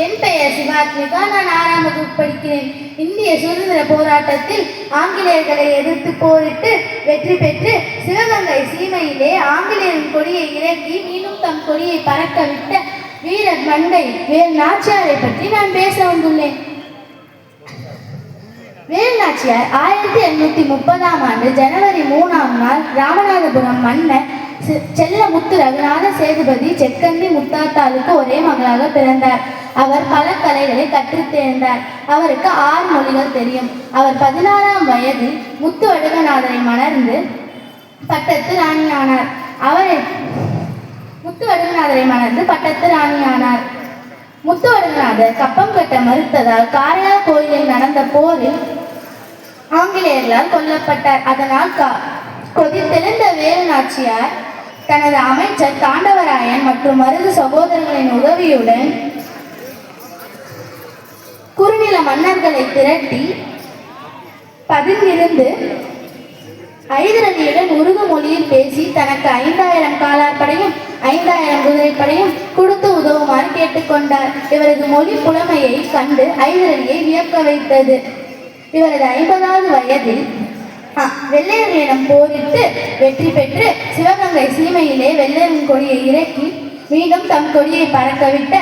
என் பெயர் சிவாத்மிகா. நான் 6ஆம் வகுப்பு படிக்கிறேன். இந்திய சுதந்திர போராட்டத்தில் ஆங்கிலேயர்களை எதிர்த்து போரிட்டு வெற்றி பெற்று சிவகங்கை சீமையிலே ஆங்கிலேயரின் கொடியை இறக்கி மீண்டும் தம் கொடியை பறக்க விட்ட வீரர் மண்டை வேல் நாச்சியாரை பற்றி நான் பேச வந்துள்ளேன். வேல் நாச்சியார் 1830ஆம் ஆண்டு ஜனவரி 3ஆம் நாள் ராமநாதபுரம் மன்னர் செல்லமுத்து ரகுநாத சேதுபதி செக்கந்தி முத்தாத்தாளுக்கு ஒரே மகளாக பிறந்தார். அவர் பல கலைகளை கற்றுத் தேர்ந்தார். அவருக்கு 6 மொழிகள் தெரியும். அவர் 16ஆம் வயதில் முத்து வடுகநாதரை மணந்து பட்டத்து ராணியானார். முத்து வடுகநாதர் கப்பம் கட்ட மறுத்ததால் காரையார் கோயிலில் நடந்த போரில் ஆங்கிலேயர்களால் கொல்லப்பட்டார். அதனால் கொதித்தெழுந்த வேல் நாச்சியார் தனது அமைச்சர் தாண்டவராயன் மற்றும் மருது சகோதரர்களின் உதவியுடன் குறுநில மன்னர்களை திரட்டி பதிலிருந்து ஐதர் அலியுடன் உருது மொழியில் பேசி தனக்கு 5000 காலாட்படையும் 5000 குதிரைப்படையும் கொடுத்து உதவுமாறு கேட்டுக்கொண்டார். இவரது மொழி புலமையை கண்டு ஐதர் அலியை வியக்க வைத்தது. இவரது 50வது வயதில் வெள்ளையர்களிடம் போரிட்டு வெற்றி பெற்று சிவகங்கை சீமையிலே வெள்ளையரின் கொடியை இறக்கி மீண்டும் தம் கொடியை பறக்கவிட்ட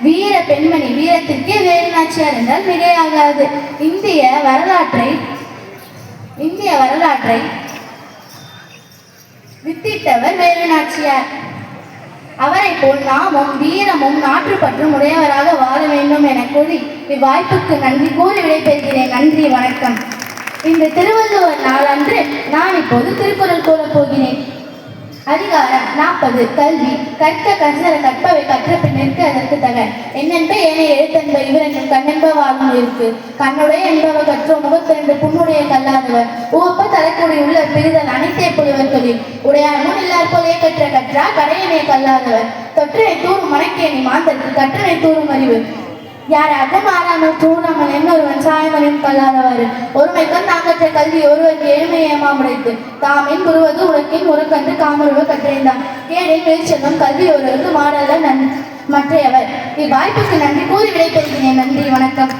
வீர பெண்மணி. வீரத்திற்கே வேல் நாச்சியார் என்றால் மிகையாகாது. இந்திய வரலாற்றை வித்திட்டவர் வேல் நாச்சியார். அவரை போல் நாமும் வீரமும் நாட்டுப்பற்றும் உடையவராக வாழ வேண்டும் என கூறி இவ்வாய்ப்புக்கு நன்றி கூறி விடைபெறுகிறேன். நன்றி, வணக்கம். இந்த திருவள்ளுவர் நாளன்று நான் இப்போது திருக்குறள் கூறப் போகிறேன். அதிகாரம் 40. கல்வி. கற்க கசர கற்பவை கற்ற பின்னிற்கு அதற்கு தக என்னென்ப ஏனைய எழுத்தென்ப இவரென்னும் கண்ணென்ப வாழும் இருக்கு கண்ணுடைய என்பவ கற்றோ முகத்திரண்டு புண்ணுடைய கல்லாதவர் உவப்ப தலைக்குடி உள்ள பிரிதல் அனைத்தே புலிவர் தொழில் உடையார் முன் இல்லார் போலே கற்றா கடையனே கல்லாதவர் தொற்றனை தூரும் மணக்கேணி மாந்தற்கு கற்றனை தூரும் அறிவு யாராகும் ஆறாமல் தூணாமல் என்னொருவன் சாயமலையும் கல்லாதவாறு ஒருமைக்கண் தாங்கற்ற கல்வி ஒருவருக்கு எளிமையமா முடைத்து தாமின் குருவது உலக்கின் உறக்கன்று காமருவ கற்றேந்தான் ஏழை வெளிச்செல்வம் கல்வி ஒருவருக்கு மாடல்ல மற்றையவர். இவ்வாய்ப்புக்கு நன்றி கூறி விடைபெறுகிறேன். நன்றி, வணக்கம்.